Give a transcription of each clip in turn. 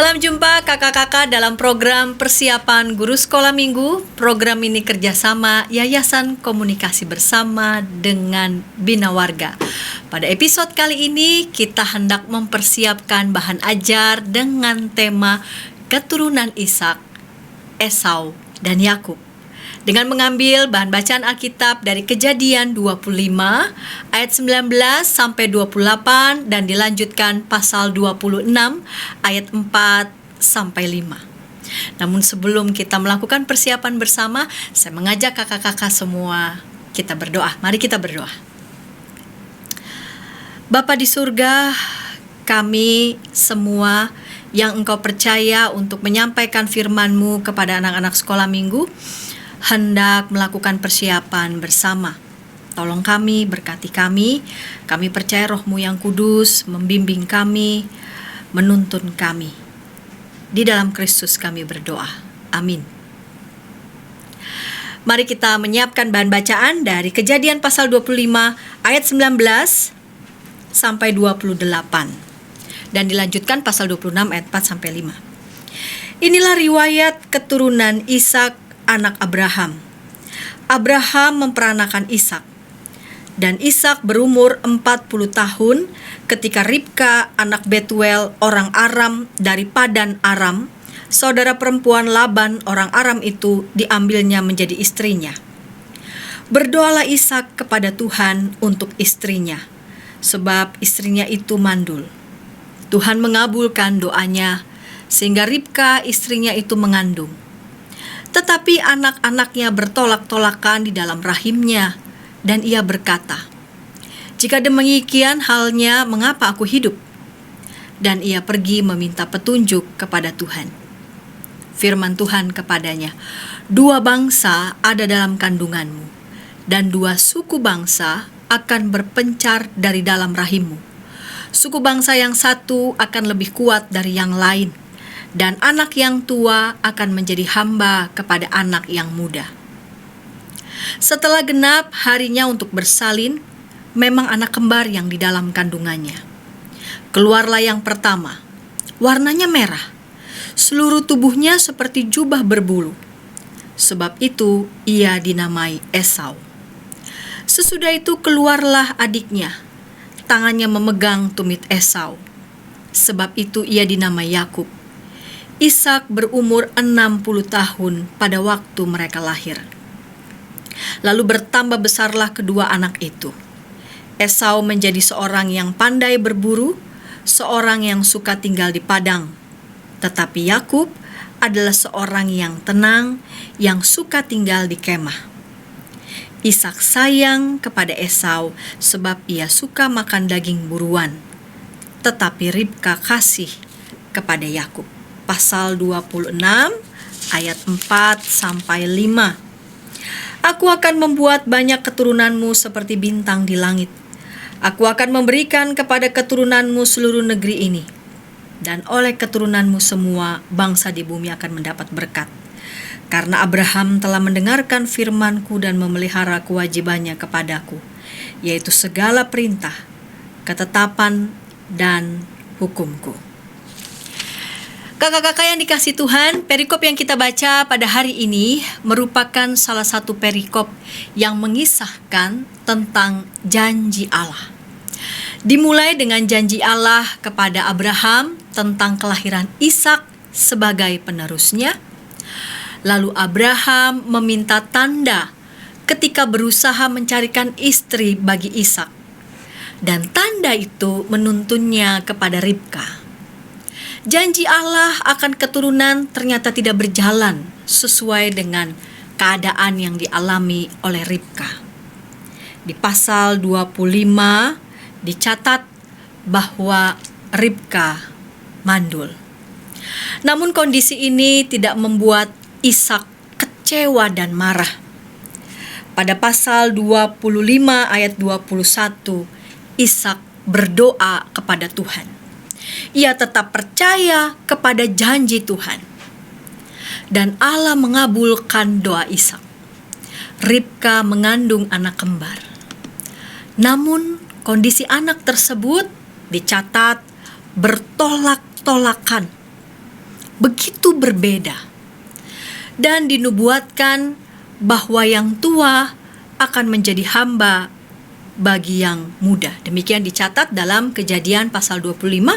Salam jumpa kakak-kakak dalam program persiapan guru sekolah minggu. Program ini kerjasama Yayasan Komunikasi Bersama dengan Bina Warga. Pada episode kali ini kita hendak mempersiapkan bahan ajar dengan tema keturunan Ishak, Esau, dan Yakub. Dengan mengambil bahan bacaan Alkitab dari Kejadian 25 ayat 19 sampai 28 dan dilanjutkan pasal 26 ayat 4 sampai 5. Namun sebelum kita melakukan persiapan bersama, saya mengajak kakak-kakak semua kita berdoa. Mari kita berdoa. Bapa di surga, kami semua yang Engkau percaya untuk menyampaikan firman-Mu kepada anak-anak sekolah minggu, hendak melakukan persiapan bersama. Tolong kami, berkati kami. Kami percaya Roh-Mu yang kudus membimbing kami, menuntun kami. Di dalam Kristus kami berdoa. Amin. Mari kita menyiapkan bahan bacaan dari Kejadian pasal 25 ayat 19 sampai 28. Dan dilanjutkan pasal 26 ayat 4 sampai 5. Inilah riwayat keturunan Ishak anak Abraham. Abraham memperanakan Ishak. Dan Ishak berumur 40 tahun ketika Ribka anak Betuel orang Aram dari Padan Aram, saudara perempuan Laban orang Aram itu, diambilnya menjadi istrinya. Berdoalah Ishak kepada Tuhan untuk istrinya, sebab istrinya itu mandul. Tuhan mengabulkan doanya, sehingga Ribka istrinya itu mengandung. Tetapi anak-anaknya bertolak-tolakan di dalam rahimnya, dan ia berkata, "Jika demikian halnya, mengapa aku hidup?" Dan ia pergi meminta petunjuk kepada Tuhan. Firman Tuhan kepadanya, "Dua bangsa ada dalam kandunganmu, dan dua suku bangsa akan berpencar dari dalam rahimmu. Suku bangsa yang satu akan lebih kuat dari yang lain, dan anak yang tua akan menjadi hamba kepada anak yang muda." Setelah genap harinya untuk bersalin, memang anak kembar yang di dalam kandungannya. Keluarlah yang pertama, warnanya merah, seluruh tubuhnya seperti jubah berbulu. Sebab itu ia dinamai Esau. Sesudah itu keluarlah adiknya, tangannya memegang tumit Esau. Sebab itu ia dinamai Yakub. Ishak berumur 60 tahun pada waktu mereka lahir. Lalu bertambah besarlah kedua anak itu. Esau menjadi seorang yang pandai berburu, seorang yang suka tinggal di padang. Tetapi Yakub adalah seorang yang tenang, yang suka tinggal di kemah. Ishak sayang kepada Esau sebab ia suka makan daging buruan. Tetapi Ribka kasih kepada Yakub. Pasal 26 ayat 4 sampai 5. Aku akan membuat banyak keturunanmu seperti bintang di langit. Aku akan memberikan kepada keturunanmu seluruh negeri ini. Dan oleh keturunanmu semua bangsa di bumi akan mendapat berkat. Karena Abraham telah mendengarkan firmanku dan memelihara kewajibannya kepadaku, yaitu segala perintah, ketetapan, dan hukumku. Kakak-kakak yang dikasih Tuhan, perikop yang kita baca pada hari ini merupakan salah satu perikop yang mengisahkan tentang janji Allah. Dimulai dengan janji Allah kepada Abraham tentang kelahiran Ishak sebagai penerusnya. Lalu Abraham meminta tanda ketika berusaha mencarikan istri bagi Ishak. Dan tanda itu menuntunnya kepada Ribka. Janji Allah akan keturunan ternyata tidak berjalan sesuai dengan keadaan yang dialami oleh Ribka. Di pasal 25 dicatat bahwa Ribka mandul. Namun kondisi ini tidak membuat Ishak kecewa dan marah. Pada pasal 25 ayat 21, Ishak berdoa kepada Tuhan. Ia tetap percaya kepada janji Tuhan. Dan Allah mengabulkan doa Ishak. Ribka mengandung anak kembar. Namun kondisi anak tersebut dicatat bertolak-tolakan begitu berbeda. Dan dinubuatkan bahwa yang tua akan menjadi hamba bagi yang muda. Demikian dicatat dalam Kejadian pasal 25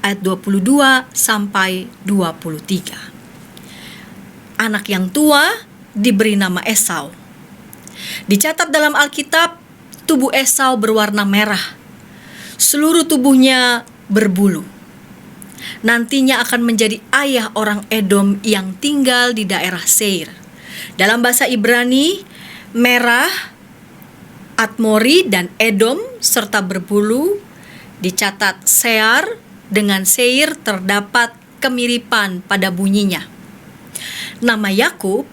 ayat 22 sampai 23. Anak yang tua diberi nama Esau. Dicatat dalam Alkitab, tubuh Esau berwarna merah. Seluruh tubuhnya berbulu. Nantinya akan menjadi ayah orang Edom yang tinggal di daerah Seir. Dalam bahasa Ibrani, merah, Admori dan Edom serta berbulu dicatat Sear dengan Seir terdapat kemiripan pada bunyinya. Nama Yakub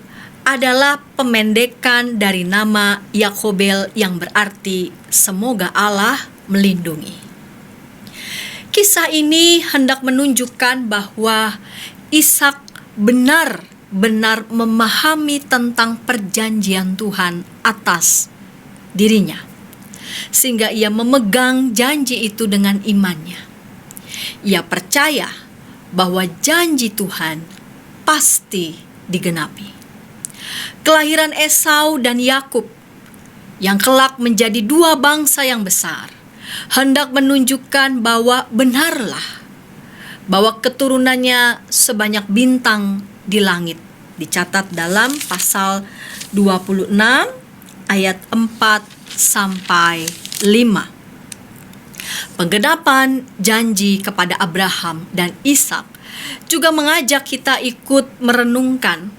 adalah pemendekan dari nama Yakobel yang berarti semoga Allah melindungi. Kisah ini hendak menunjukkan bahwa Ishak benar-benar memahami tentang perjanjian Tuhan atas dirinya, sehingga ia memegang janji itu dengan imannya. Ia percaya bahwa janji Tuhan pasti digenapi. Kelahiran Esau dan Yakub yang kelak menjadi dua bangsa yang besar hendak menunjukkan bahwa benarlah bahwa keturunannya sebanyak bintang di langit. Dicatat dalam pasal 26 ayat 4 sampai 5. Penggenapan janji kepada Abraham dan Ishak juga mengajak kita ikut merenungkan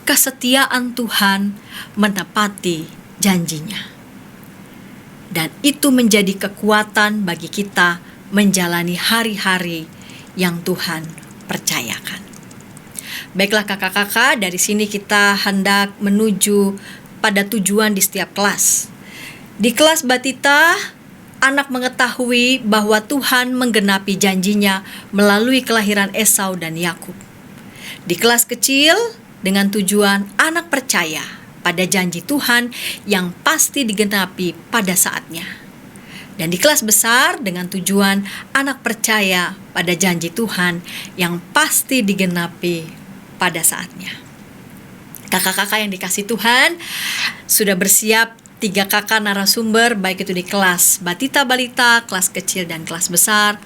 kesetiaan Tuhan menepati janjinya. Dan itu menjadi kekuatan bagi kita menjalani hari-hari yang Tuhan percayakan. Baiklah kakak-kakak, dari sini kita hendak menuju pada tujuan di setiap kelas. Di kelas Batita, anak mengetahui bahwa Tuhan menggenapi janjinya melalui kelahiran Esau dan Yakub. Di kelas kecil, dengan tujuan anak percaya pada janji Tuhan yang pasti digenapi pada saatnya. Dan di kelas besar, dengan tujuan anak percaya pada janji Tuhan yang pasti digenapi pada saatnya. Kakak-kakak yang dikasih Tuhan, sudah bersiap 3 kakak narasumber, baik itu di kelas Batita Balita, kelas kecil dan kelas besar,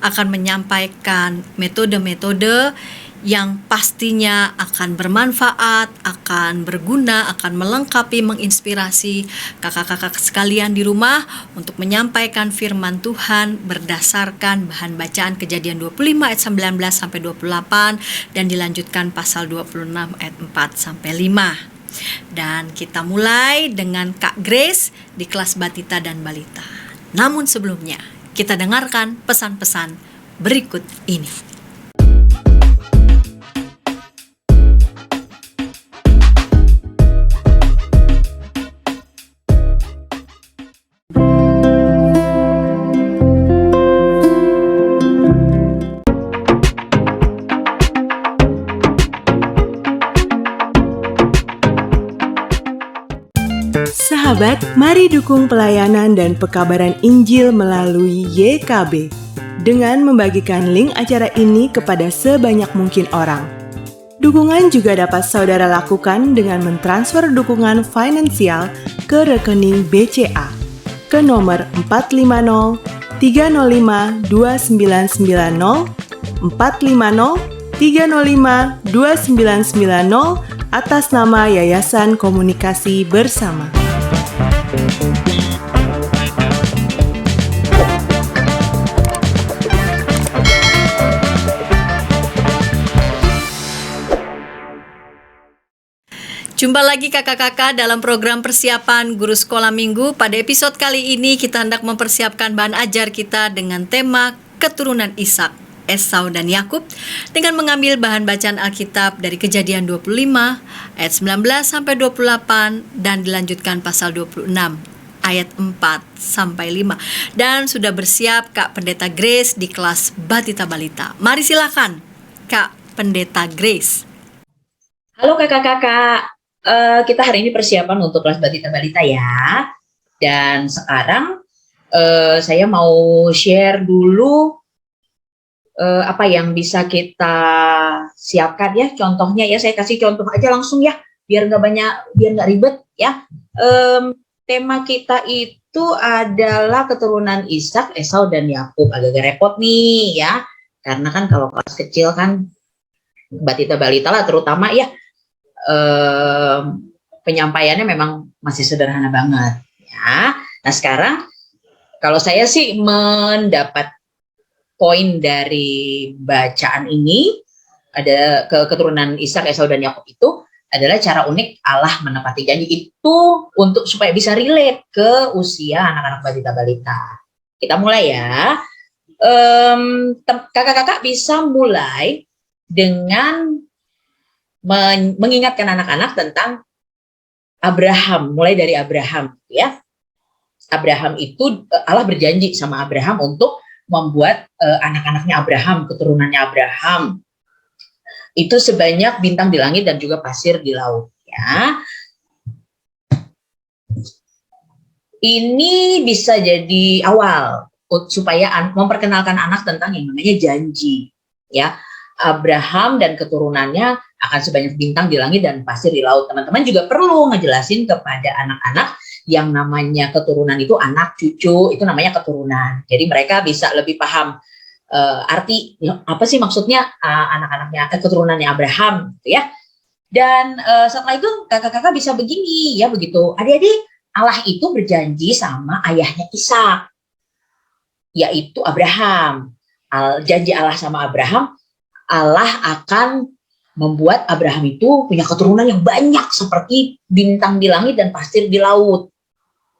akan menyampaikan metode-metode yang pastinya akan bermanfaat, akan berguna, akan melengkapi, menginspirasi kakak-kakak sekalian di rumah untuk menyampaikan firman Tuhan berdasarkan bahan bacaan Kejadian 25 ayat 19 sampai 28 dan dilanjutkan pasal 26 ayat 4 sampai 5. Dan kita mulai dengan Kak Grace di kelas Batita dan Balita. Namun sebelumnya, kita dengarkan pesan-pesan berikut ini. Sahabat, mari dukung pelayanan dan pekabaran Injil melalui YKB dengan membagikan link acara ini kepada sebanyak mungkin orang. Dukungan juga dapat saudara lakukan dengan mentransfer dukungan finansial ke rekening BCA ke nomor 450 305 2990 450 305 2990 atas nama Yayasan Komunikasi Bersama. Jumpa lagi kakak-kakak dalam program persiapan Guru Sekolah Minggu. Pada episode kali ini kita hendak mempersiapkan bahan ajar kita dengan tema keturunan Ishak, Esau dan Yakub dengan mengambil bahan bacaan Alkitab dari Kejadian 25 ayat 19 sampai 28 dan dilanjutkan pasal 26 ayat 4 sampai 5. Dan sudah bersiap Kak Pendeta Grace di kelas Batita Balita. Mari silakan Kak Pendeta Grace. Halo kakak-kakak, kita hari ini persiapan untuk kelas Batita Balita ya. Dan sekarang saya mau share dulu apa yang bisa kita siapkan ya, contohnya ya, saya kasih contoh aja langsung ya, biar nggak ribet ya. Tema kita itu adalah keturunan Ishak, Esau dan Yakub. Agak repot nih ya, karena kan kalau kelas kecil kan batita balita lah terutama ya, penyampaiannya memang masih sederhana banget ya. Nah sekarang kalau saya sih mendapat poin dari bacaan ini, ada keturunan Ishak, Esau dan Yakub itu adalah cara unik Allah menepati janji itu untuk supaya bisa relate ke usia anak-anak balita balita. Kita mulai ya. Kakak-kakak bisa mulai dengan mengingatkan anak-anak tentang Abraham, mulai dari Abraham ya. Abraham itu Allah berjanji sama Abraham untuk membuat anak-anaknya Abraham, keturunannya Abraham itu sebanyak bintang di langit dan juga pasir di laut ya. Ini bisa jadi awal supaya memperkenalkan anak tentang yang namanya janji ya. Abraham dan keturunannya akan sebanyak bintang di langit dan pasir di laut. Teman-teman juga perlu ngejelasin kepada anak-anak yang namanya keturunan itu anak, cucu, itu namanya keturunan. Jadi mereka bisa lebih paham arti apa sih maksudnya anak-anaknya keturunannya Abraham gitu ya. Dan setelah itu kakak-kakak bisa begini ya, begitu adik-adik, Allah itu berjanji sama ayahnya Ishak, yaitu Abraham. Janji Allah sama Abraham, Allah akan membuat Abraham itu punya keturunan yang banyak seperti bintang di langit dan pasir di laut.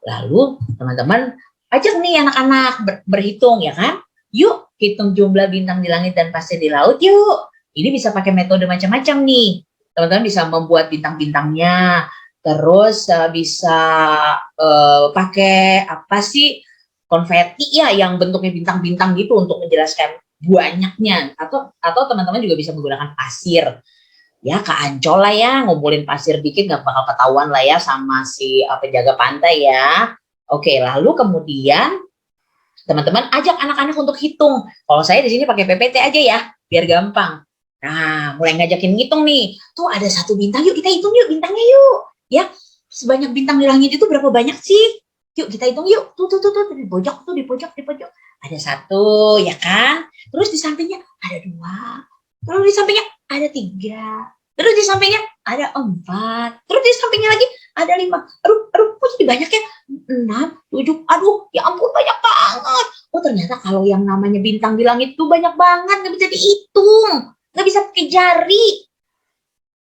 Lalu teman-teman ajak nih anak-anak berhitung ya kan. Yuk hitung jumlah bintang di langit dan pasir di laut yuk. Ini bisa pakai metode macam-macam nih. Teman-teman bisa membuat bintang-bintangnya. Terus bisa pakai apa sih, konfeti ya yang bentuknya bintang-bintang gitu untuk menjelaskan banyaknya. Atau teman-teman juga bisa menggunakan pasir. Ya ke Ancol lah ya, ngumpulin pasir dikit nggak bakal ketahuan lah ya sama si penjaga pantai ya. Oke, lalu kemudian teman-teman ajak anak-anak untuk hitung. Kalau saya di sini pakai PPT aja ya, biar gampang. Nah, mulai ngajakin ngitung nih. Tuh ada satu bintang, yuk kita hitung yuk bintangnya yuk. Ya, sebanyak bintang di langit itu berapa banyak sih? Yuk kita hitung yuk. Tuh di pojok tuh, di pojok. Ada satu, ya kan? Terus di sampingnya ada dua. Terus di sampingnya ada tiga. Terus di sampingnya ada 4. Terus di sampingnya lagi ada 5. Aduh, kok jadi banyak ya? 6, 7. Aduh, ya ampun banyak banget. Oh ternyata kalau yang namanya bintang di langit itu banyak banget, nggak bisa dihitung, nggak bisa pakai jari.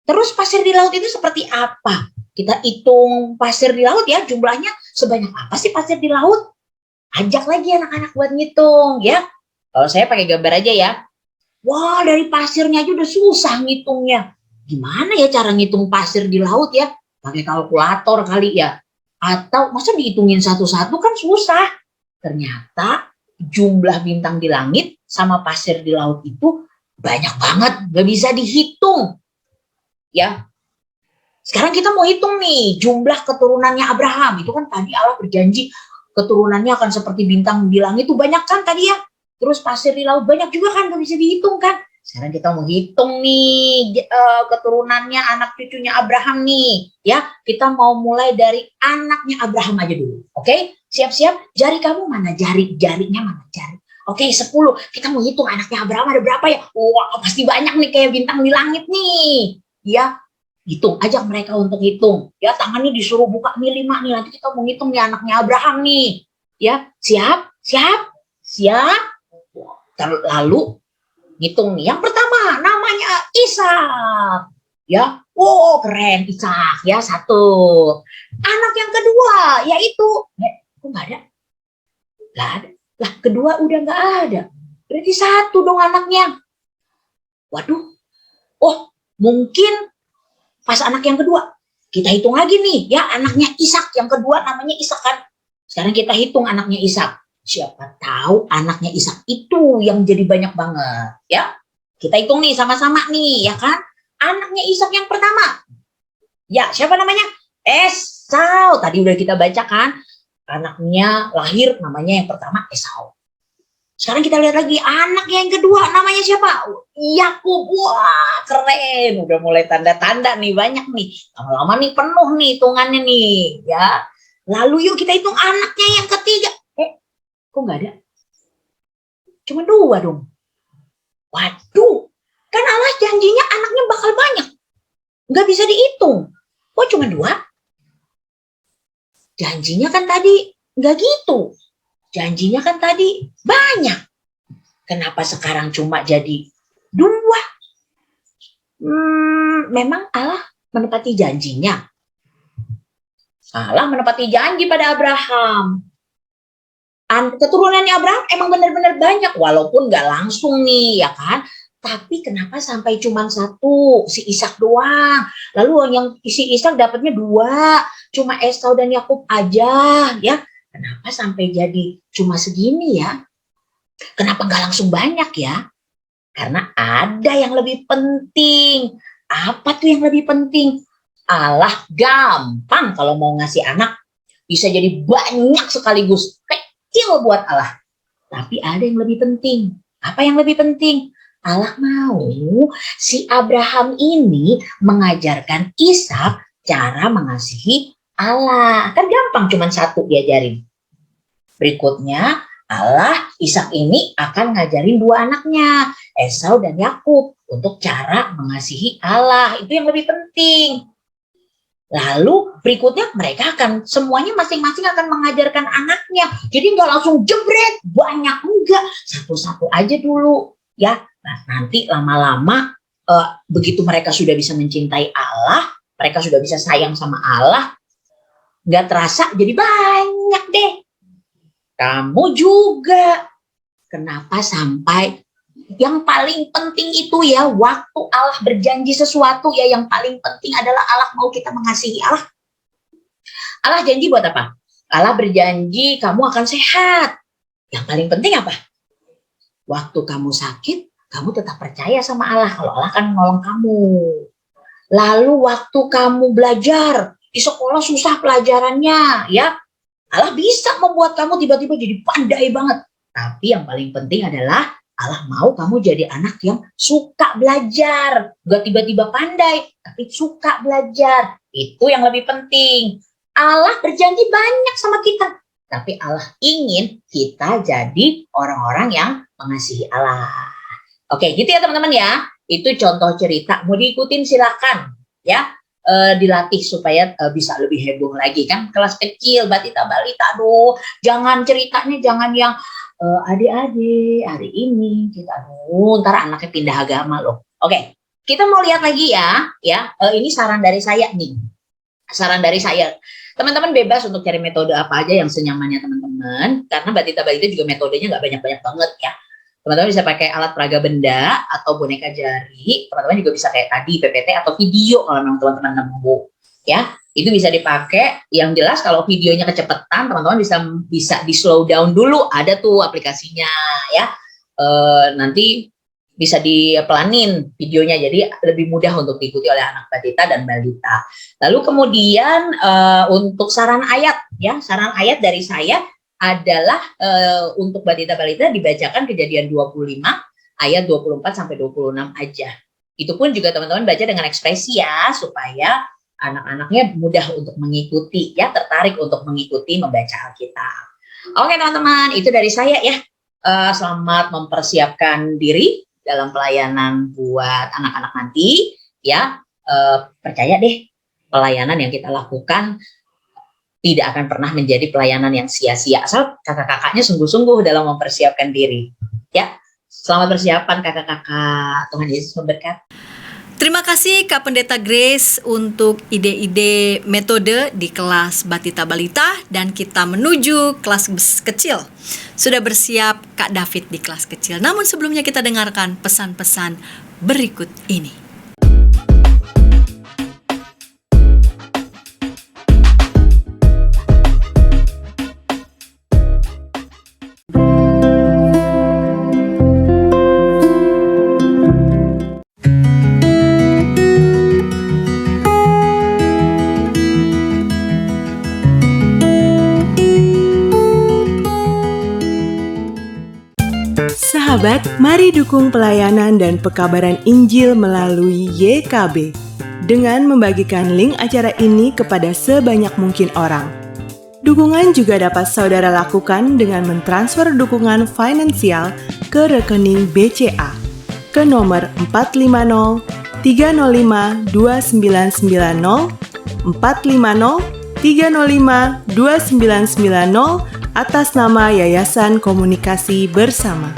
Terus pasir di laut itu seperti apa? Kita hitung pasir di laut ya, jumlahnya sebanyak apa sih pasir di laut? Ajak lagi anak-anak buat ngitung ya. Kalau saya pakai gambar aja ya. Wah, dari pasirnya aja udah susah ngitungnya. Gimana ya cara ngitung pasir di laut ya? Pakai kalkulator kali ya. Atau masa dihitungin satu-satu kan susah. Ternyata jumlah bintang di langit sama pasir di laut itu banyak banget. Gak bisa dihitung. Ya. Sekarang kita mau hitung nih jumlah keturunannya Abraham. Itu kan tadi Allah berjanji keturunannya akan seperti bintang di langit itu banyak kan tadi ya. Terus pasir di laut banyak juga kan, gak bisa dihitung kan. Sekarang kita mau hitung nih keturunannya anak cucunya Abraham nih. Ya, kita mau mulai dari anaknya Abraham aja dulu. Oke, siap-siap. Jari kamu mana jarinya mana jari. Oke, 10. Kita mau hitung anaknya Abraham ada berapa ya. Wah, pasti banyak nih kayak bintang di langit nih. Ya, hitung. Ajak mereka untuk hitung. Ya, tangannya disuruh buka nih 5 nih. Nanti kita mau hitung nih anaknya Abraham nih. Ya, siap. Lalu ngitung nih. Yang pertama namanya Ishak. Ya, oh keren Ishak ya 1. Anak yang kedua yaitu, kok nggak ada? Nggak ada. Lah kedua udah nggak ada. Berarti 1 dong anaknya. Waduh. Oh mungkin pas anak yang kedua kita hitung lagi nih ya anaknya Ishak yang kedua namanya Ishak kan. Sekarang kita hitung anaknya Ishak. Siapa tahu anaknya Ishak itu yang jadi banyak banget ya. Kita hitung nih sama-sama nih ya kan. Anaknya Ishak yang pertama. Ya, siapa namanya? Esau. Tadi udah kita baca kan. Anaknya lahir namanya yang pertama Esau. Sekarang kita lihat lagi anak yang kedua, namanya siapa? Yakub. Wah, keren. Udah mulai tanda-tanda nih, banyak nih. Lama-lama nih penuh nih hitungannya nih, ya. Lalu yuk kita hitung anaknya yang ketiga. Kok nggak ada? Cuma 2 dong. Waduh, kan Allah janjinya anaknya bakal banyak. Nggak bisa dihitung. Kok cuma 2? Janjinya kan tadi nggak gitu. Janjinya kan tadi banyak. Kenapa sekarang cuma jadi 2? Memang Allah menepati janjinya. Allah menepati janji pada Abraham. Keturunannya Abraham emang benar-benar banyak, walaupun nggak langsung nih, ya kan? Tapi kenapa sampai cuma 1, si Ishak doang? Lalu yang si Ishak dapatnya 2, cuma Esau dan Yakub aja, ya? Kenapa sampai jadi cuma segini ya? Kenapa nggak langsung banyak ya? Karena ada yang lebih penting. Apa tuh yang lebih penting? Allah gampang kalau mau ngasih anak, bisa jadi banyak sekaligus. Kecil buat Allah. Tapi ada yang lebih penting. Apa yang lebih penting? Allah mau si Abraham ini mengajarkan Ishak cara mengasihi Allah. Kan gampang, cuma 1 diajarin. Berikutnya Allah, Ishak ini akan ngajarin 2 anaknya, Esau dan Yakub, untuk cara mengasihi Allah. Itu yang lebih penting. Lalu berikutnya mereka akan semuanya masing-masing akan mengajarkan anaknya. Jadi nggak langsung jebret banyak, enggak, satu-satu aja dulu ya. Nah, nanti lama-lama begitu mereka sudah bisa mencintai Allah, mereka sudah bisa sayang sama Allah, nggak terasa jadi banyak deh. Kamu juga. Kenapa sampai yang paling penting itu ya, waktu Allah berjanji sesuatu ya, yang paling penting adalah Allah mau kita mengasihi Allah. Allah janji buat apa? Allah berjanji kamu akan sehat. Yang paling penting apa? Waktu kamu sakit, kamu tetap percaya sama Allah kalau Allah akan menolong kamu. Lalu waktu kamu belajar, di sekolah susah pelajarannya ya, Allah bisa membuat kamu tiba-tiba jadi pandai banget. Tapi yang paling penting adalah Allah mau kamu jadi anak yang suka belajar. Gak tiba-tiba pandai, tapi suka belajar. Itu yang lebih penting. Allah berjanji banyak sama kita, tapi Allah ingin kita jadi orang-orang yang mengasihi Allah. Oke, gitu ya teman-teman ya. Itu contoh cerita. Mau diikutin silakan ya. Dilatih supaya bisa lebih heboh lagi kan. Kelas kecil, batita balita, aduh, jangan ceritanya jangan yang adik-adik hari ini kita, ntar anaknya pindah agama loh. Oke, kita mau lihat lagi ya. Ini saran dari saya nih. Saran dari saya, teman-teman bebas untuk cari metode apa aja yang senyamannya teman-teman. Karena batita balita juga metodenya nggak banyak-banyak banget ya. Teman-teman bisa pakai alat peraga benda atau boneka jari. Teman-teman juga bisa kayak tadi PPT atau video kalau memang teman-teman nemu ya. Itu bisa dipakai. Yang jelas kalau videonya kecepatan, teman-teman bisa di slow down dulu. Ada tuh aplikasinya ya. Nanti bisa dipelanin videonya, jadi lebih mudah untuk diikuti oleh anak batita dan balita. Lalu kemudian untuk saran ayat ya, saran ayat dari saya adalah untuk batita balita dibacakan Kejadian 25 ayat 24 sampai 26 aja. Itu pun juga teman-teman baca dengan ekspresi ya, supaya anak-anaknya mudah untuk mengikuti ya, tertarik untuk mengikuti membaca Alkitab. Oke teman-teman, itu dari saya ya. Selamat mempersiapkan diri dalam pelayanan buat anak-anak nanti ya. Percaya deh, pelayanan yang kita lakukan tidak akan pernah menjadi pelayanan yang sia-sia asal kakak-kakaknya sungguh-sungguh dalam mempersiapkan diri ya. Selamat persiapan kakak-kakak. Tuhan Yesus memberkati. Terima kasih Kak Pendeta Grace untuk ide-ide metode di kelas batita balita, dan kita menuju kelas kecil. Sudah bersiap Kak David di kelas kecil. Namun sebelumnya kita dengarkan pesan-pesan berikut ini. Sahabat, mari dukung pelayanan dan pekabaran Injil melalui YKB dengan membagikan link acara ini kepada sebanyak mungkin orang. Dukungan juga dapat saudara lakukan dengan mentransfer dukungan finansial ke rekening BCA ke nomor 450 305 2990 450 305 2990 atas nama Yayasan Komunikasi Bersama.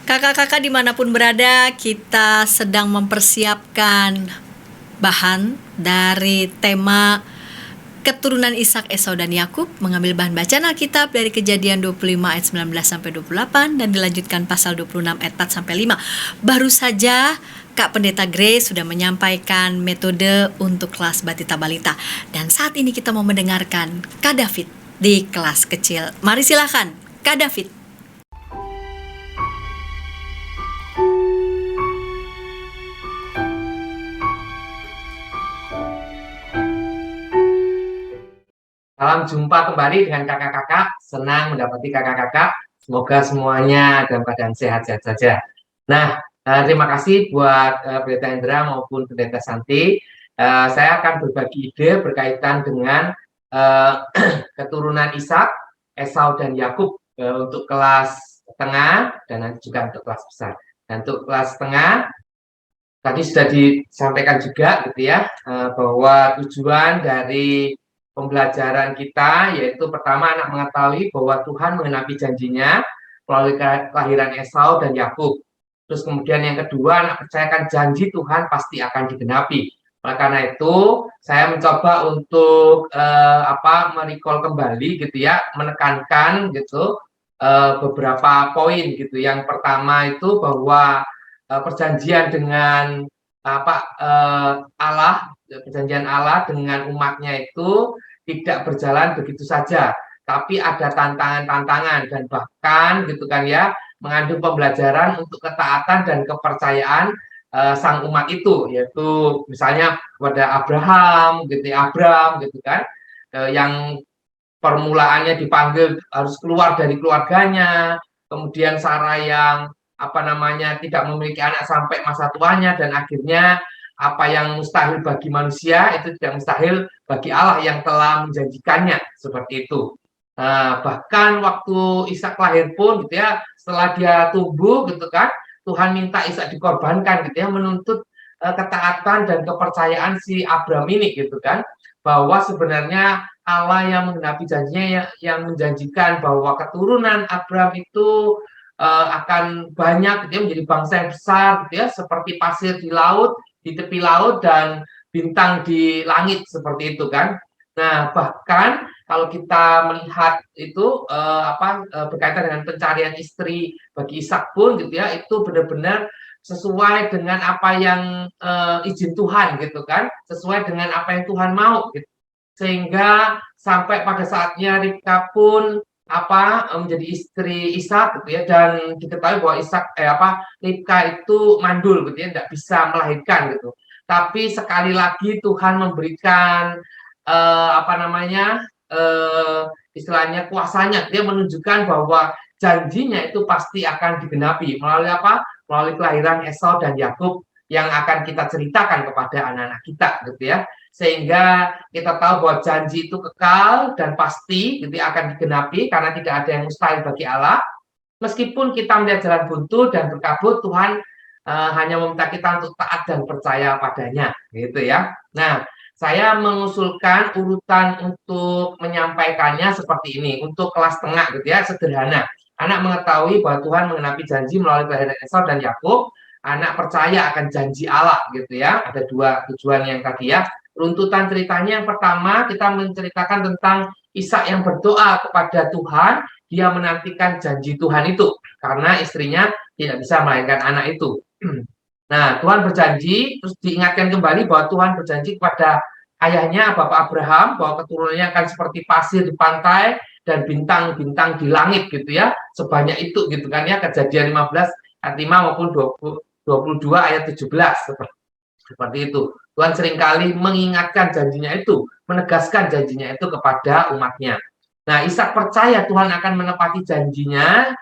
Kakak-kakak dimanapun berada, kita sedang mempersiapkan bahan dari tema keturunan Ishak, Esau, dan Yakub, mengambil bahan bacaan Alkitab dari Kejadian 25 ayat 19 sampai 28 dan dilanjutkan pasal 26 ayat 4 sampai 5. Baru saja Kak Pendeta Grace sudah menyampaikan metode untuk kelas Batita Balita, dan saat ini kita mau mendengarkan Kak David di kelas kecil. Mari silakan Kak David. Salam jumpa kembali dengan kakak-kakak, senang mendapati kakak-kakak. Semoga semuanya dalam keadaan sehat-sehat saja. Nah, terima kasih buat Pendeta Indra maupun Pendeta Santi. Saya akan berbagi ide berkaitan dengan keturunan Ishak, Esau, dan Yakub untuk kelas tengah dan nanti juga untuk kelas besar. Dan untuk kelas tengah, tadi sudah disampaikan juga gitu ya, bahwa tujuan dari pembelajaran kita yaitu pertama anak mengetahui bahwa Tuhan menggenapi janjinya melalui kelahiran Esau dan Yakub. Terus kemudian yang kedua, anak percayakan janji Tuhan pasti akan digenapi. Oleh karena itu saya mencoba untuk merecall kembali gitu ya, menekankan gitu beberapa poin gitu. Yang pertama itu bahwa perjanjian dengan perjanjian Allah dengan umatnya itu tidak berjalan begitu saja, tapi ada tantangan-tantangan dan bahkan gitu kan ya, mengandung pembelajaran untuk ketaatan dan kepercayaan sang umat itu, yaitu misalnya kepada Abraham gitu kan, yang permulaannya dipanggil harus keluar dari keluarganya, kemudian Sarah yang tidak memiliki anak sampai masa tuanya, dan akhirnya apa yang mustahil bagi manusia itu tidak mustahil bagi Allah yang telah menjanjikannya, seperti itu. Bahkan waktu Ishak lahir pun gitu ya, setelah dia tumbuh gitu kan, Tuhan minta Ishak dikorbankan gitu ya, menuntut ketaatan dan kepercayaan si Abraham ini gitu kan, bahwa sebenarnya Allah yang menggenapi janjinya, yang menjanjikan bahwa keturunan Abraham itu akan banyak gitu ya, menjadi bangsa yang besar gitu ya, seperti pasir di laut, di tepi laut, dan bintang di langit, seperti itu kan. Nah, bahkan kalau kita melihat itu berkaitan dengan pencarian istri bagi Ishak pun gitu ya, itu benar-benar sesuai dengan apa yang izin Tuhan gitu kan, sesuai dengan apa yang Tuhan mau gitu. Sehingga sampai pada saatnya Ribka pun menjadi istri Ishak gitu ya, dan diketahui bahwa Ribka itu mandul gitu ya, tidak bisa melahirkan gitu. Tapi sekali lagi Tuhan memberikan istilahnya kuasanya, dia menunjukkan bahwa janjinya itu pasti akan digenapi melalui melalui kelahiran Esau dan Yakub yang akan kita ceritakan kepada anak-anak kita gitu ya. Sehingga kita tahu bahwa janji itu kekal dan pasti gitu akan digenapi, karena tidak ada yang mustahil bagi Allah. Meskipun kita melihat jalan buntu dan berkabut, Tuhan hanya meminta kita untuk taat dan percaya padanya gitu ya. Nah, saya mengusulkan urutan untuk menyampaikannya seperti ini. Untuk kelas tengah gitu ya, sederhana. Anak mengetahui bahwa Tuhan menggenapi janji melalui kelahiran Esau dan Yakub. Anak percaya akan janji Allah gitu ya. Ada dua tujuan yang tadi ya. Runtutan ceritanya, yang pertama kita menceritakan tentang Ishak yang berdoa kepada Tuhan, dia menantikan janji Tuhan itu karena istrinya tidak bisa melahirkan anak itu. Nah, Tuhan berjanji, terus diingatkan kembali bahwa Tuhan berjanji kepada ayahnya Bapak Abraham bahwa keturunannya akan seperti pasir di pantai dan bintang-bintang di langit gitu ya, sebanyak itu gitu kan ya. Kejadian 15 ayat 5 maupun 22 ayat 17 seperti itu. Tuhan seringkali mengingatkan janjinya itu, menegaskan janjinya itu kepada umatnya. Nah, Ishak percaya Tuhan akan menepati janjinya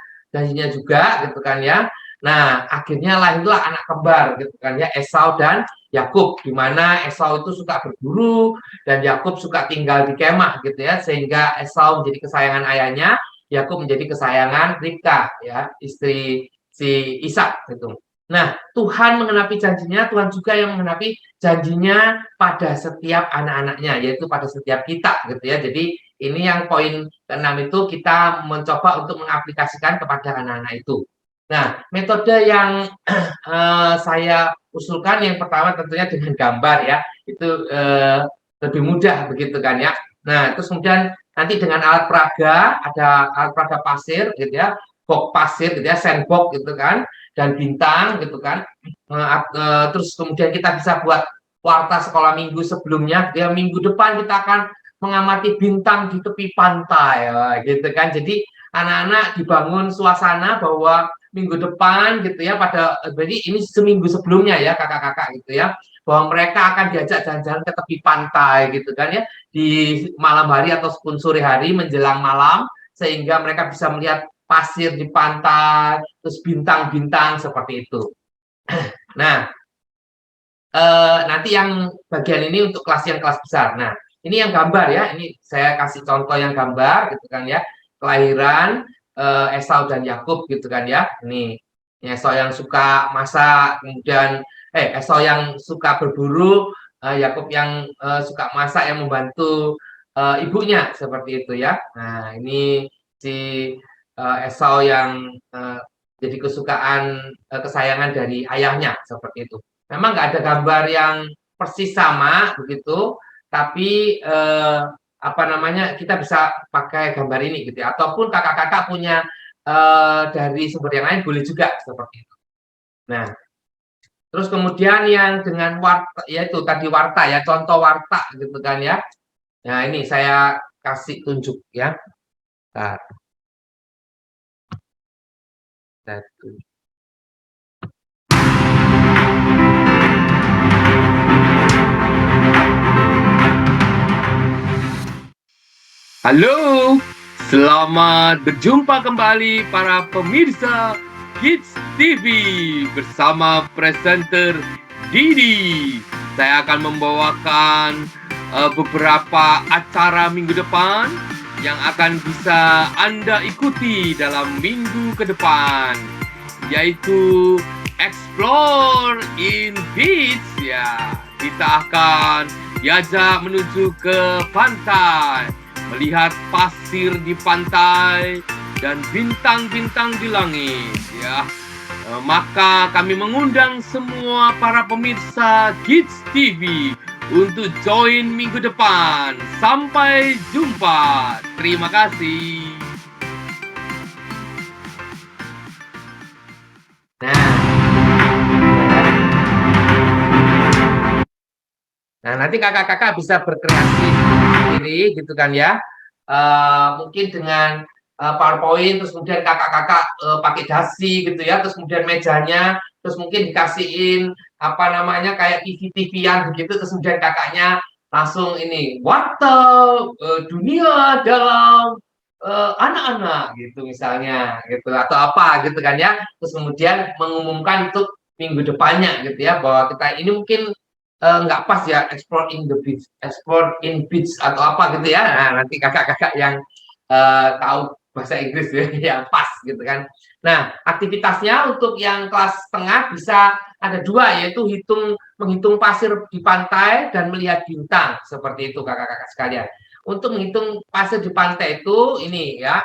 juga gitu kan ya. Nah, akhirnya lahirlah anak kembar gitu kan ya, Esau dan Yakub, di mana Esau itu suka berburu dan Yakub suka tinggal di kemah gitu ya, sehingga Esau menjadi kesayangan ayahnya, Yakub menjadi kesayangan Ribka ya, istri si Ishak gitu. Nah, Tuhan mengenapi janjinya, Tuhan juga yang mengenapi janjinya pada setiap anak-anaknya, yaitu pada setiap kita gitu ya. Jadi ini yang poin ke-6 itu kita mencoba untuk mengaplikasikan kepada anak-anak itu. Nah, metode yang saya usulkan yang pertama tentunya dengan gambar ya, itu lebih mudah begitu kan ya. Nah, terus kemudian nanti dengan alat peraga, ada alat peraga pasir gitu ya, box pasir gitu ya, sandbox gitu kan, dan bintang gitu kan. Terus kemudian kita bisa buat warta sekolah minggu sebelumnya, ya minggu depan kita akan mengamati bintang di tepi pantai gitu kan. Jadi anak-anak dibangun suasana bahwa minggu depan gitu ya, berarti ini seminggu sebelumnya ya kakak-kakak gitu ya, bahwa mereka akan diajak jalan-jalan ke tepi pantai gitu kan ya, di malam hari ataupun sore hari menjelang malam, sehingga mereka bisa melihat pasir di pantai, terus bintang-bintang seperti itu. Nah, nanti yang bagian ini untuk kelas besar. Nah, ini yang gambar ya, ini saya kasih contoh yang gambar gitu kan ya, kelahiran Esau dan Yakub gitu kan ya. Ini Esau yang suka masak, kemudian Esau yang suka berburu, Yakub yang suka masak, yang membantu ibunya seperti itu ya. Nah, ini si Esau yang jadi kesukaan kesayangan dari ayahnya seperti itu. Memang nggak ada gambar yang persis sama begitu, tapi apa namanya, kita bisa pakai gambar ini gitu ya, ataupun kakak-kakak punya dari sumber yang lain boleh juga seperti itu. Nah, terus kemudian yang dengan warta, yaitu tadi warta ya, contoh warta gitu kan ya. Nah, ini saya kasih tunjuk ya. Nah, satu. Halo, selamat berjumpa kembali para pemirsa Kids TV bersama presenter Didi. Saya akan membawakan beberapa acara minggu depan yang akan bisa Anda ikuti dalam minggu ke depan, yaitu Explore in Beach ya. Kita akan diajak menuju ke pantai, melihat pasir di pantai dan bintang-bintang di langit ya. Maka kami mengundang semua para pemirsa Kids TV untuk join minggu depan. Sampai jumpa. Terima kasih. Nah, nanti kakak-kakak bisa berkreasi sendiri gitu kan ya. Mungkin dengan PowerPoint, terus kemudian kakak-kakak pakai dasi gitu ya, terus kemudian mejanya, terus mungkin dikasihin apa namanya kayak TV-TV-an begitu, terus kemudian kakaknya langsung ini warta dunia dalam anak-anak gitu misalnya gitu, atau apa gitu kan ya, terus kemudian mengumumkan untuk minggu depannya gitu ya, bahwa kita ini mungkin nggak pas ya, explore in the beach, explore in beach atau apa gitu ya. Nah, nanti kakak-kakak yang tahu bahasa Inggris ya, yang pas gitu kan. Nah, aktivitasnya untuk yang kelas setengah bisa ada dua, yaitu menghitung pasir di pantai dan melihat bintang seperti itu kakak-kakak sekalian. Untuk menghitung pasir di pantai itu ini ya,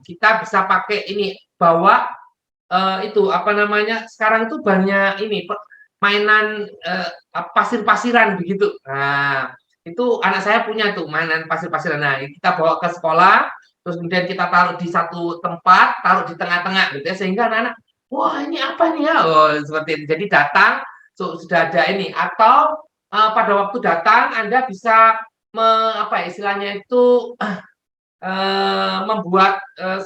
kita bisa pakai ini, bawa itu apa namanya, sekarang itu banyak ini mainan pasir-pasiran begitu. Nah, itu anak saya punya tuh mainan pasir-pasiran. Nah, kita bawa ke sekolah, terus kemudian kita taruh di satu tempat, taruh di tengah-tengah gitu ya, sehingga anak-anak, wah ini apa nih ya? Oh, seperti itu. Jadi datang sudah ada ini, atau pada waktu datang Anda bisa apa istilahnya itu membuat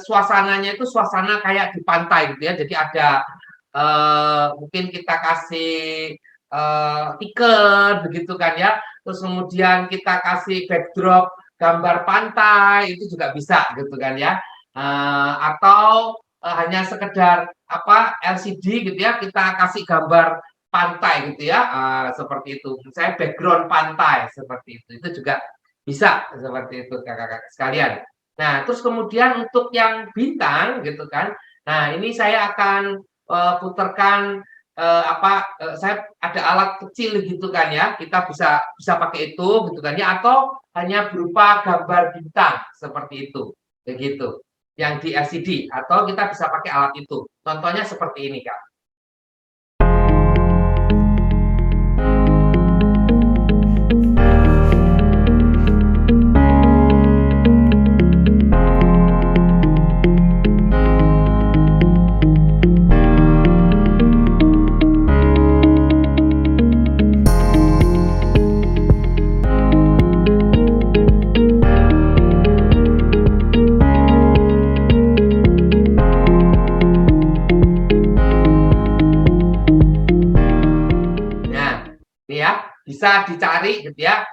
suasananya itu suasana kayak di pantai gitu ya. Jadi ada mungkin kita kasih tiket begitu kan ya, terus kemudian kita kasih backdrop gambar pantai, itu juga bisa gitu kan ya. Atau hanya sekedar LCD gitu ya, kita kasih gambar pantai gitu ya, seperti itu. Misalnya background pantai seperti itu juga bisa seperti itu kakak-kakak sekalian. Nah, terus kemudian untuk yang bintang gitu kan, nah ini saya akan putarkan saya ada alat kecil gitu kan ya, kita bisa pakai itu gitu kan ya, atau hanya berupa gambar bintang seperti itu, begitu. Yang di LCD, atau kita bisa pakai alat itu. Contohnya seperti ini, Kak. Bisa dicari gitu ya,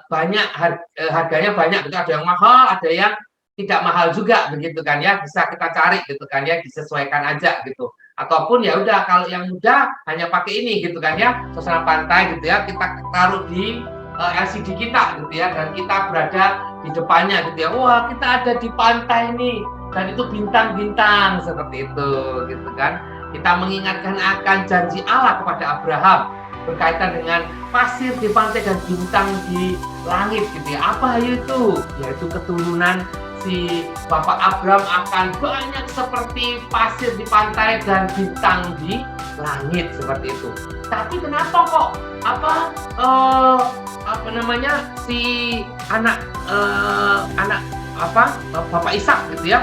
banyak harganya banyak gitu, ada yang mahal, ada yang tidak mahal juga begitu kan ya, bisa kita cari gitu kan ya, disesuaikan aja gitu. Ataupun ya udah kalau yang mudah hanya pakai ini gitu kan ya, suasana pantai gitu ya, kita taruh di LCD kita gitu ya, dan kita berada di depannya gitu ya, wah kita ada di pantai nih, dan itu bintang-bintang seperti itu gitu kan. Kita mengingatkan akan janji Allah kepada Abraham berkaitan dengan pasir di pantai dan bintang di langit gitu ya. Apa itu? Yaitu keturunan si Bapak Abraham akan banyak seperti pasir di pantai dan bintang di langit seperti itu. Tapi kenapa kok si anak Bapak Ishak gitu ya,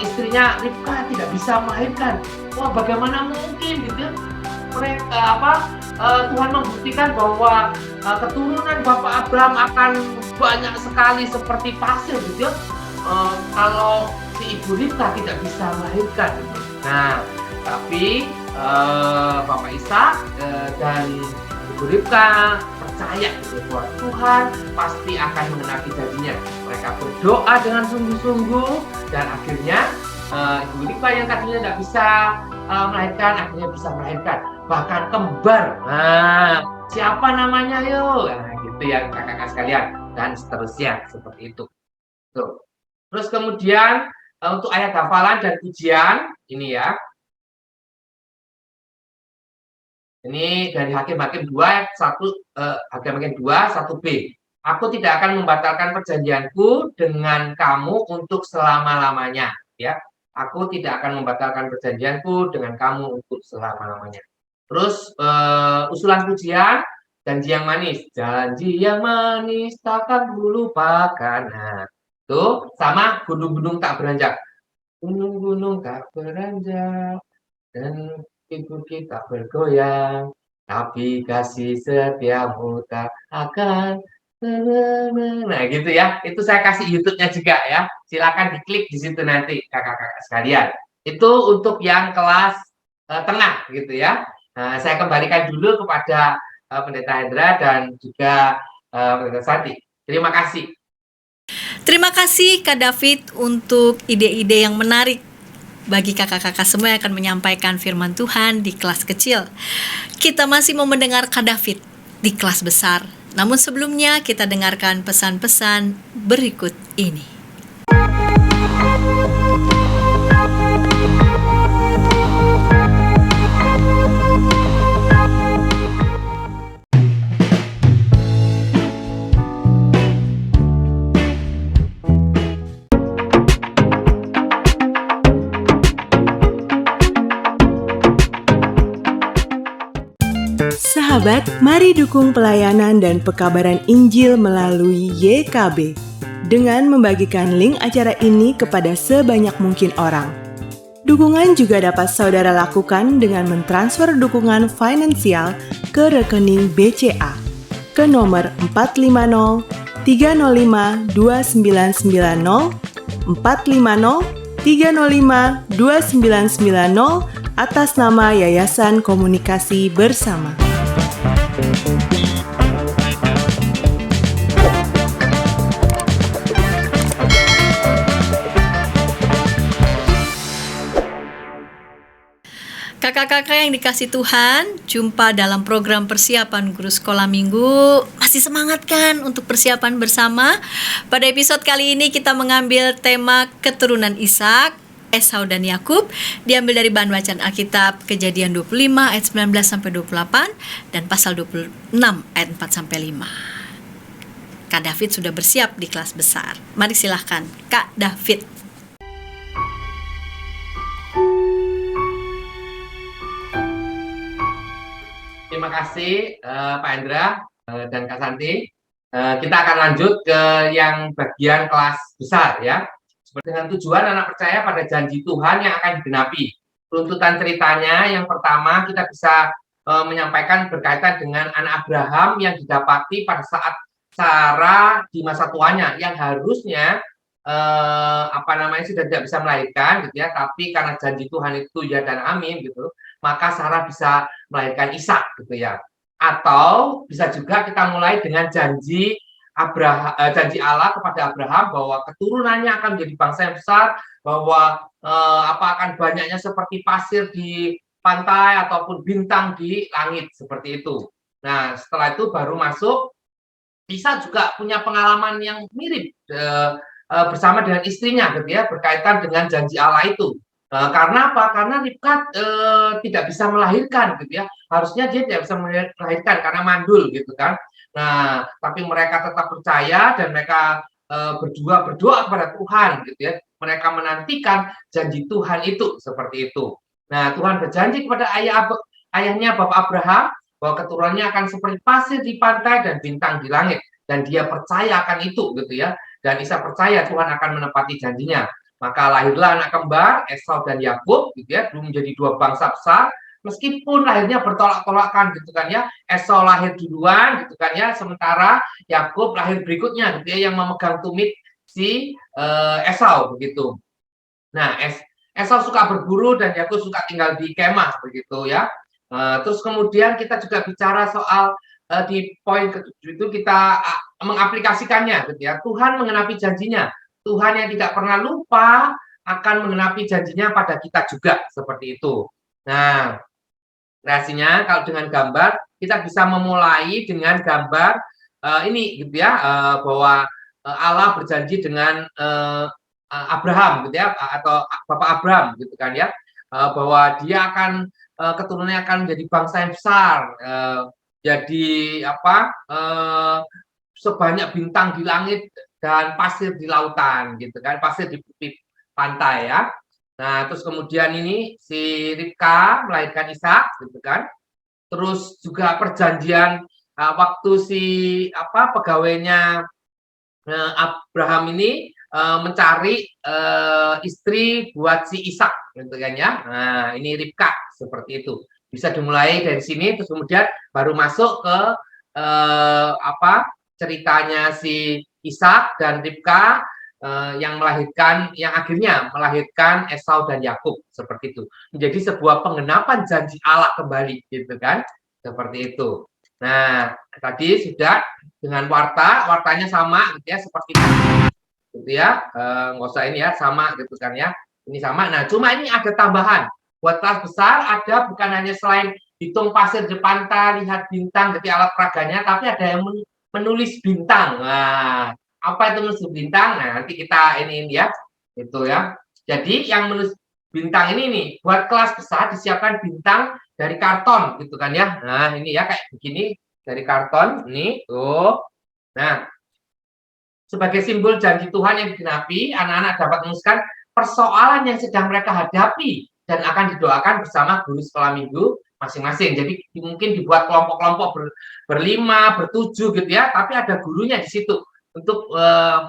istrinya Ribka tidak bisa melahirkan. Wah, bagaimana mungkin gitu ya? Tuhan membuktikan bahwa keturunan Bapak Abraham akan banyak sekali seperti pasir gitu ya, kalau si Ibu Ribka tidak bisa melahirkan gitu. Nah, tapi Bapak Ishak dan Ibu Ribka percaya gitu bahwa Tuhan pasti akan mengenapi janjinya. Mereka berdoa dengan sungguh-sungguh dan akhirnya Ibu Ribka yang tadinya tidak bisa melahirkan akhirnya bisa melahirkan, bahkan kembar. Nah, siapa namanya yuk? Nah, gitu ya kakak-kakak sekalian, dan seterusnya seperti itu. Tuh. Terus kemudian untuk ayat hafalan dan pujian ini ya. Ini dari Hakim-Hakim 2 ayat 1, Hakim-Hakim 2 1b. Aku tidak akan membatalkan perjanjianku dengan kamu untuk selama-lamanya, ya. Aku tidak akan membatalkan perjanjianku dengan kamu untuk selama-lamanya. Terus usulan pujian, janji yang manis. Janji yang manis takkan kulupakan. Nah, tuh sama gunung-gunung tak beranjak. Gunung-gunung tak beranjak dan bukit tak bergoyang. Tapi kasih setiamu tak akan. Nah gitu ya, itu saya kasih YouTube-nya juga ya. Silakan diklik di situ nanti kakak-kakak sekalian. Itu untuk yang kelas tengah gitu ya. Nah, saya kembalikan dulu kepada Pendeta Hendra dan juga Pendeta Santi. Terima kasih. Terima kasih Kak David untuk ide-ide yang menarik bagi kakak-kakak semua yang akan menyampaikan firman Tuhan di kelas kecil. Kita masih mau mendengar Kak David di kelas besar. Namun sebelumnya kita dengarkan pesan-pesan berikut ini. Sahabat, mari dukung pelayanan dan pekabaran Injil melalui YKB dengan membagikan link acara ini kepada sebanyak mungkin orang. Dukungan juga dapat saudara lakukan dengan mentransfer dukungan finansial ke rekening BCA ke nomor 450 305 2990 450 305 2990 atas nama Yayasan Komunikasi Bersama. Kakak-kakak yang dikasih Tuhan, jumpa dalam program persiapan guru sekolah minggu. Masih semangat kan untuk persiapan bersama? Pada episode kali ini kita mengambil tema keturunan Ishak, Esau dan Yakub, diambil dari bahan bacaan Alkitab Kejadian 25 ayat 19 sampai 28 dan pasal 26 ayat 4 sampai 5. Kak David sudah bersiap di kelas besar. Mari silahkan Kak David. Terima kasih Pak Hendra dan Kak Santi. Kita akan lanjut ke yang bagian kelas besar ya. Dengan tujuan anak percaya pada janji Tuhan yang akan digenapi. Runtutan ceritanya yang pertama kita bisa menyampaikan berkaitan dengan anak Abraham yang didapati pada saat Sarah di masa tuanya yang harusnya sudah tidak bisa melahirkan gitu ya, tapi karena janji Tuhan itu ya dan amin gitu, maka Sarah bisa melahirkan Ishak gitu ya. Atau bisa juga kita mulai dengan janji Allah kepada Abraham bahwa keturunannya akan menjadi bangsa yang besar, bahwa akan banyaknya seperti pasir di pantai ataupun bintang di langit seperti itu. Nah, setelah itu baru masuk Ishak juga punya pengalaman yang mirip bersama dengan istrinya gitu ya, berkaitan dengan janji Allah itu. Karena apa? Karena Ribka tidak bisa melahirkan gitu ya. Harusnya dia tidak bisa melahirkan karena mandul gitu kan. Nah, tapi mereka tetap percaya dan mereka berdua berdoa kepada Tuhan gitu ya. Mereka menantikan janji Tuhan itu seperti itu. Nah, Tuhan berjanji kepada ayahnya Bapak Abraham bahwa keturunannya akan seperti pasir di pantai dan bintang di langit, dan dia percaya akan itu gitu ya. Dan Ishak percaya Tuhan akan menepati janjinya. Maka lahirlah anak kembar, Esau dan Yakub, gitu ya, belum menjadi dua bangsa besar, meskipun lahirnya bertolak-tolakan, gitu kan ya. Esau lahir duluan, gitu kan ya, sementara Yakub lahir berikutnya, gitu ya, yang memegang tumit si Esau, begitu. Nah, Esau suka berburu dan Yakub suka tinggal di kemah, begitu ya. Terus kemudian kita juga bicara soal di poin ke-7 itu kita mengaplikasikannya, gitu ya. Tuhan mengenapi janjinya. Tuhan yang tidak pernah lupa akan mengenapi janjinya pada kita juga seperti itu. Nah, kreasinya kalau dengan gambar kita bisa memulai dengan gambar ini gitu ya, bahwa Allah berjanji dengan Abraham gitu ya, atau Bapak Abraham gitu kan ya, bahwa dia akan keturunannya akan menjadi bangsa yang besar, jadi sebanyak bintang di langit dan pasir di lautan gitu kan, pasir di pantai ya. Nah, terus kemudian ini si Ribka melahirkan Ishak gitu kan. Terus juga perjanjian waktu si pegawainya Abraham ini mencari istri buat si Ishak gitu kan ya. Nah, ini Ribka seperti itu. Bisa dimulai dari sini terus kemudian baru masuk ke ceritanya si Ishak dan Ribka yang akhirnya melahirkan Esau dan Yakub seperti itu. Menjadi sebuah penggenapan janji Allah kembali gitu kan. Seperti itu. Nah, tadi sudah dengan wartanya sama gitu ya, seperti gitu ya. Nggak usah ini ya, sama gitu kan ya. Ini sama. Nah, cuma ini ada tambahan. Buat kelas besar ada bukan hanya selain hitung pasir di pantai, lihat bintang jadi alat peraganya, tapi ada yang menulis bintang. Nah, apa itu menulis bintang? Nah, nanti kita ini ya, itu ya. Jadi yang menulis bintang ini nih, buat kelas besar disiapkan bintang dari karton, gitu kan ya. Nah, ini ya kayak begini dari karton, ini tuh. Nah, sebagai simbol janji Tuhan yang digenapi, anak-anak dapat menuliskan persoalan yang sedang mereka hadapi dan akan didoakan bersama guru sekolah minggu masing-masing. Jadi mungkin dibuat kelompok-kelompok berlima, bertujuh gitu ya, tapi ada gurunya di situ untuk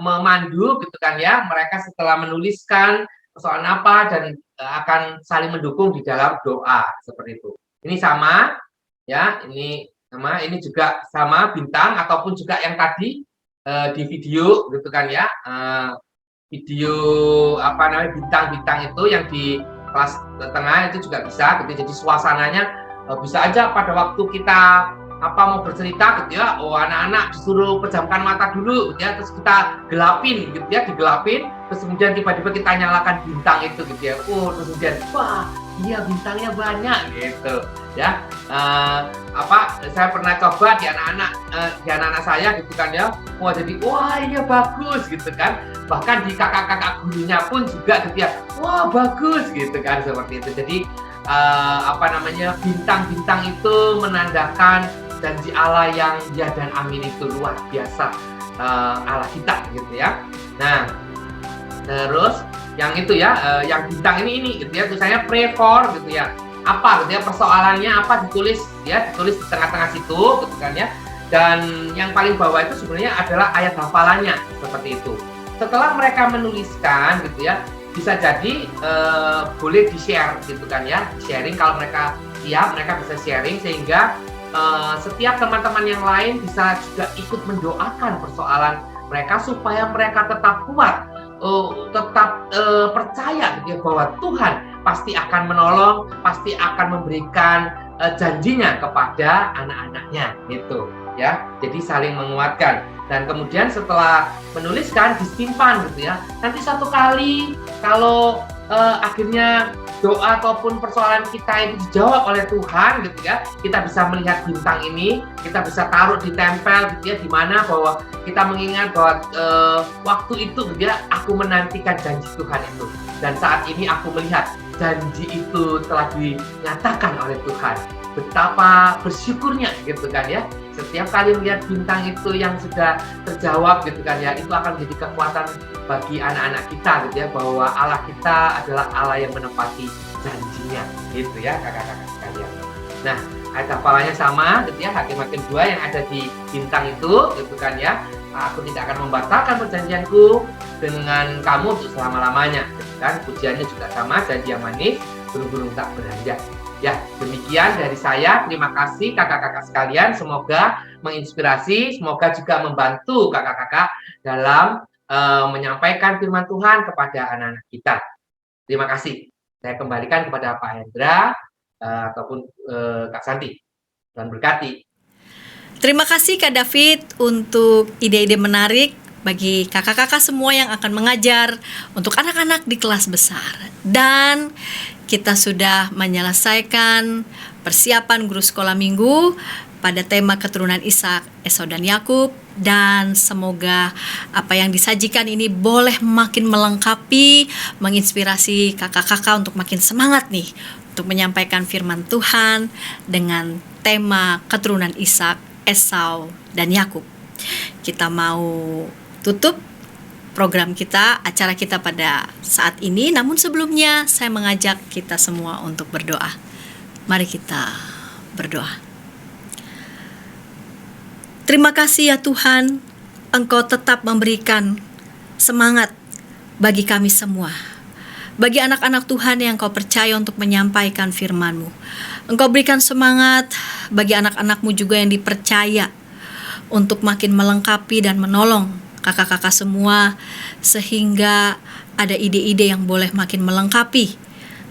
memandu gitu kan ya. Mereka setelah menuliskan persoalan apa dan akan saling mendukung di dalam doa seperti itu. Ini sama ya, ini juga sama bintang ataupun juga yang tadi di video gitu kan ya. video bintang-bintang itu yang di kelas tengah itu juga bisa gitu. Jadi suasananya bisa aja pada waktu kita mau bercerita gitu ya, anak-anak disuruh pejamkan mata dulu gitu ya, terus kita gelapin gitu ya, digelapin, terus kemudian tiba-tiba kita nyalakan bintang itu gitu ya, terus kemudian wah iya bintangnya banyak gitu ya. Saya pernah coba di anak-anak saya gitu kan ya, jadi wah iya bagus gitu kan, bahkan di kakak-kakak gurunya pun juga gitu ya, wah bagus gitu kan, seperti itu. Jadi bintang-bintang itu menandakan janji Allah yang ya dan amin itu luar biasa, Allah kita gitu ya. Nah terus yang itu ya, yang bintang ini gitu ya, tulisannya pray for gitu ya, apa gitu ya, persoalannya apa ditulis di tengah-tengah situ gitu kan ya. Dan yang paling bawah itu sebenarnya adalah ayat hafalannya, seperti itu. Setelah mereka menuliskan gitu ya, bisa jadi boleh di-share gitu kan ya, sharing. Kalau mereka siap, mereka bisa sharing sehingga setiap teman-teman yang lain bisa juga ikut mendoakan persoalan mereka supaya mereka tetap kuat, tetap percaya gitu ya, bahwa Tuhan pasti akan menolong, pasti akan memberikan janjinya kepada anak-anaknya gitu ya. Jadi saling menguatkan. Dan kemudian setelah menuliskan disimpan gitu ya. Nanti satu kali kalau akhirnya doa ataupun persoalan kita itu dijawab oleh Tuhan gitu ya, kita bisa melihat bintang ini, kita bisa taruh ditempel gitu ya, di mana bahwa kita mengingat bahwa waktu itu gitu ya, aku menantikan janji Tuhan itu, dan saat ini aku melihat janji itu telah dinyatakan oleh Tuhan. Betapa bersyukurnya gitu kan ya, setiap kali melihat bintang itu yang sudah terjawab gitu kan ya, itu akan menjadi kekuatan bagi anak-anak kita gitu ya, bahwa Allah kita adalah Allah yang menepati janjinya gitu ya kakak-kakak sekalian. Nah ayat hafalannya sama gitu ya, Hakim-Hakim 2 yang ada di bintang itu gitu kan ya, aku tidak akan membatalkan perjanjianku dengan kamu untuk selama-lamanya gitu kan. Pujiannya juga sama, janji yang manis, gunung-gunung tak beranjak. Ya, demikian dari saya. Terima kasih kakak-kakak sekalian. Semoga menginspirasi, semoga juga membantu kakak-kakak dalam menyampaikan firman Tuhan kepada anak-anak kita. Terima kasih. Saya kembalikan kepada Pak Hendra ataupun Kak Santi. Tuhan berkati. Terima kasih Kak David untuk ide-ide menarik bagi kakak-kakak semua yang akan mengajar untuk anak-anak di kelas besar. Dan kita sudah menyelesaikan persiapan guru sekolah minggu pada tema keturunan Ishak, Esau dan Yakub, dan semoga apa yang disajikan ini boleh makin melengkapi, menginspirasi kakak-kakak untuk makin semangat nih untuk menyampaikan firman Tuhan dengan tema keturunan Ishak, Esau dan Yakub. Kita mau tutup program kita, acara kita pada saat ini. Namun sebelumnya saya mengajak kita semua untuk berdoa. Mari kita berdoa. Terima kasih ya Tuhan, Engkau tetap memberikan semangat bagi kami semua, bagi anak-anak Tuhan yang Engkau percaya untuk menyampaikan firman-Mu. Engkau berikan semangat bagi anak-anak-Mu juga yang dipercaya untuk makin melengkapi dan menolong kakak-kakak semua, sehingga ada ide-ide yang boleh makin melengkapi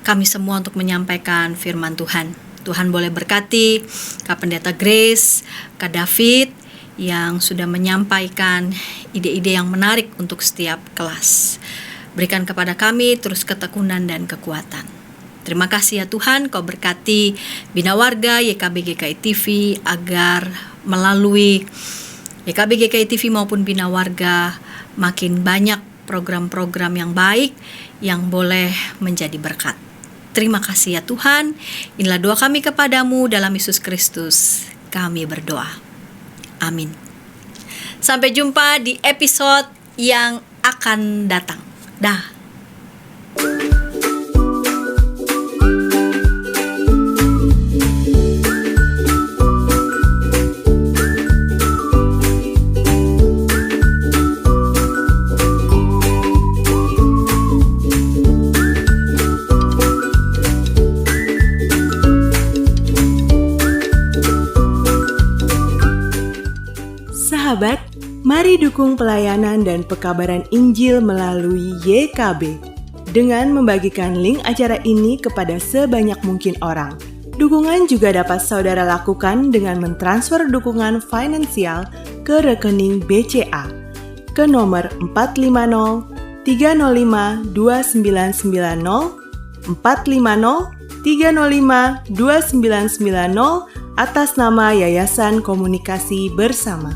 kami semua untuk menyampaikan firman Tuhan. Tuhan boleh berkati Kak Pendeta Grace, Kak David yang sudah menyampaikan ide-ide yang menarik untuk setiap kelas. Berikan kepada kami terus ketekunan dan kekuatan. Terima kasih ya Tuhan, Kau berkati Bina Warga YKB GKI TV agar melalui YKB GKI TV maupun Bina Warga makin banyak program-program yang baik yang boleh menjadi berkat. Terima kasih ya Tuhan. Inilah doa kami kepadamu dalam Yesus Kristus. Kami berdoa. Amin. Sampai jumpa di episode yang akan datang. Dah. Sahabat, mari dukung pelayanan dan pekabaran Injil melalui YKB dengan membagikan link acara ini kepada sebanyak mungkin orang. Dukungan juga dapat saudara lakukan dengan mentransfer dukungan finansial ke rekening BCA ke nomor 450 305 2990 450 305 2990 atas nama Yayasan Komunikasi Bersama.